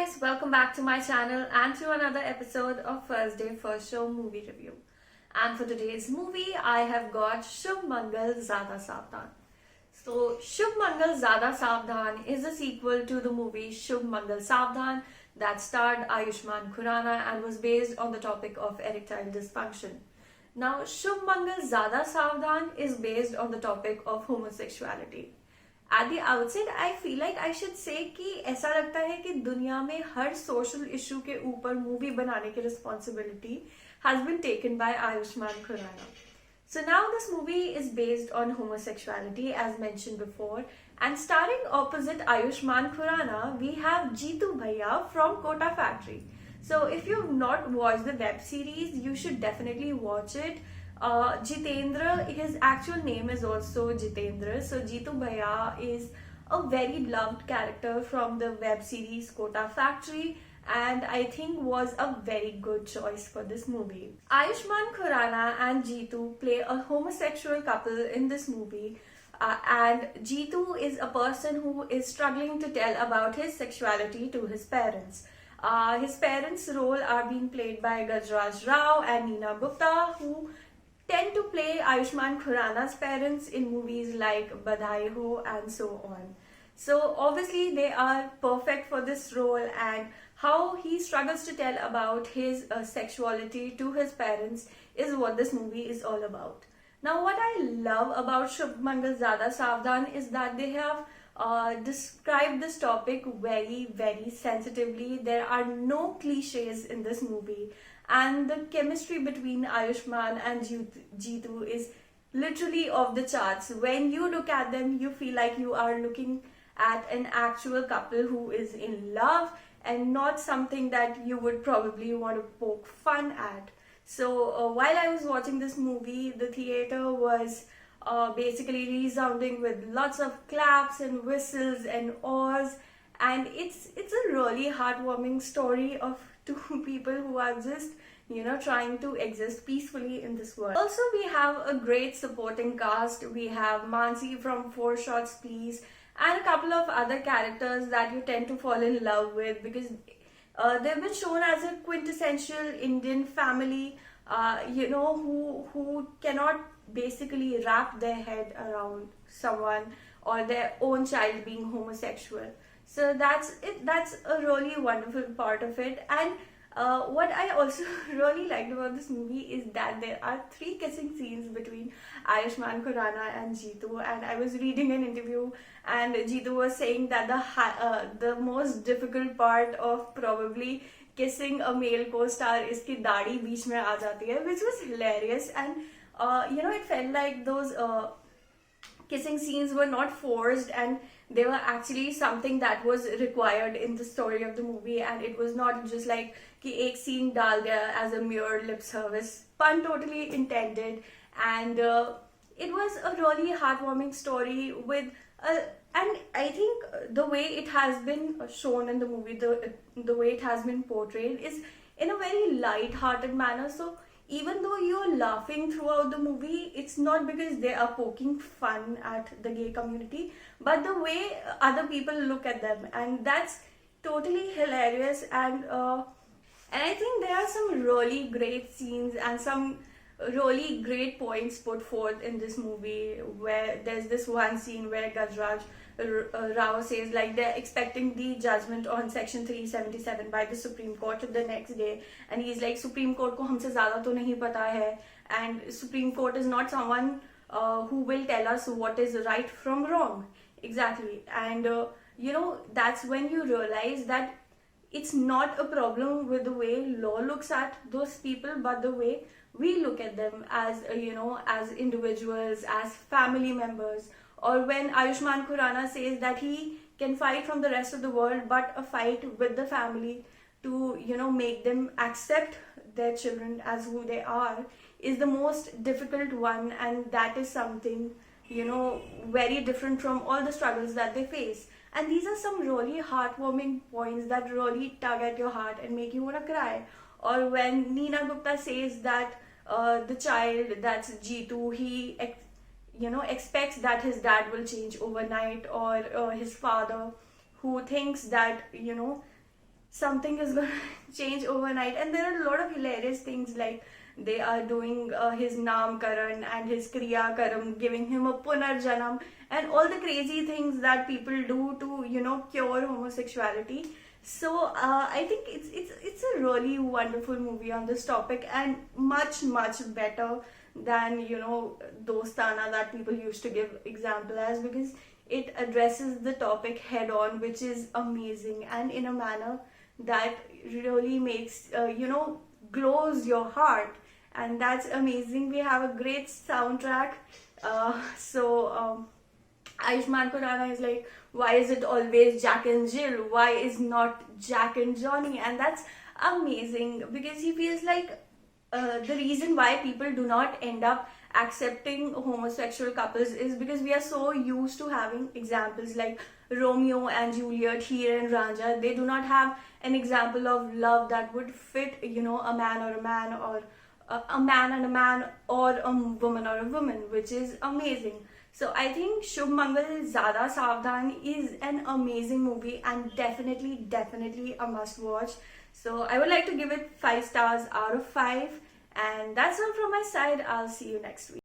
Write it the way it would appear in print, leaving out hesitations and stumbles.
guys, welcome back to my channel and to another episode of First Day First Show movie review. And for today's movie, I have got Shubh Mangal Zyada Saavdhan. So, Shubh Mangal Zyada Saavdhan is a sequel to the movie Shubh Mangal Saavdhan that starred Ayushmann Khurrana and was based on the topic of erectile dysfunction. Now, Shubh Mangal Zyada Saavdhan is based on the topic of homosexuality. At the outset, I feel like I should say कि ऐसा लगता है कि दुनिया में हर social issue के ऊपर movie बनाने की responsibility has been taken by Ayushmann Khurrana. So now this movie is based on homosexuality as mentioned before, and starring opposite Ayushmann Khurrana, we have Jeetu Bhaiya from Kota Factory. So if you've not watched the web series, you should definitely watch it. Jitendra, his actual name is also Jitendra. So Jeetu Bhaiya is a very loved character from the web series Kota Factory, and I think was a very good choice for this movie. Ayushmann Khurrana and Jeetu play a homosexual couple in this movie, and Jeetu is a person who is struggling to tell about his sexuality to his parents. His parents' role are being played by Gajraj Rao and Neena Gupta, who tend to play Ayushmann Khurrana's parents in movies like Badhai Ho and so on. So obviously they are perfect for this role, and how he struggles to tell about his sexuality to his parents is what this movie is all about. Now what I love about Shubh Mangal Zyada Saavdhan is that they have described this topic very sensitively. There are no cliches in this movie, and the chemistry between Ayushmann and Jeetu is literally off the charts. When you look at them, you feel like you are looking at an actual couple who is in love and not something that you would probably want to poke fun at. So while I was watching this movie, the theater was basically resounding with lots of claps and whistles and awes, and it's a really heartwarming story of two people who are just trying to exist peacefully in this world. Also, we have a great supporting cast. We have Mansi from Four Shots Please and a couple of other characters that you tend to fall in love with because they've been shown as a quintessential Indian family, who cannot basically wrap their head around someone or their own child being homosexual. So that's it. That's a really wonderful part of it. And what I also really liked about this movie is that there are 3 kissing scenes between Ayushmann Khurrana and Jeetu. And I was reading an interview, and Jeetu was saying that the most difficult part of probably kissing a male co-star is कि दाढ़ी बीच में आ जाती है, which was hilarious. And it felt like those kissing scenes were not forced, and they were actually something that was required in the story of the movie, and it was not just like कि एक scene डाल दिया as a mere lip service. Pun totally intended, and it was a really heartwarming story with and I think the way it has been shown in the movie, the way it has been portrayed is in a very light-hearted manner. So even though you're laughing throughout the movie, it's not because they are poking fun at the gay community, but the way other people look at them, and that's totally hilarious. And I think there are some really great scenes and some really great points put forth in this movie, where there's this one scene where Gajraj Rao says like they're expecting the judgment on section 377 by the Supreme Court the next day, and he's like Supreme Court को हमसे ज़्यादा तो नहीं पता है, and Supreme Court is not someone who will tell us what is right from wrong. Exactly. And that's when you realize that it's not a problem with the way law looks at those people, but the way we look at them as as individuals, as family members. Or when Ayushmann Khurrana says that he can fight from the rest of the world, but a fight with the family to make them accept their children as who they are is the most difficult one, and that is something very different from all the struggles that they face. And these are some really heartwarming points that really tug at your heart and make you want to cry. Or when Neena Gupta says that the child, that's Jeetu, he expects that his dad will change overnight, or his father, who thinks that something is going to change overnight. And there are a lot of hilarious things, like they are doing his namkaran and his kriya karam, giving him a punarjanam, and all the crazy things that people do to, you know, cure homosexuality. So I think it's a really wonderful movie on this topic, and much better than, you know, Dostana that people used to give example as, because it addresses the topic head on, which is amazing, and in a manner that really makes you know, glows your heart, and that's amazing. We have a great soundtrack. Ayushmann Khurrana is like, why is it always Jack and Jill? Why is not Jack and Johnny? And that's amazing, because he feels like the reason why people do not end up accepting homosexual couples is because we are so used to having examples like Romeo and Juliet, Heer and Ranja. They do not have an example of love that would fit, you know, a man or a man, or a man and a man, or a woman or a woman, which is amazing. So I think Shubh Mangal Zyada Saavdhan is an amazing movie, and definitely a must watch. So I would like to give it 5 stars out of 5. And that's all from my side. I'll see you next week.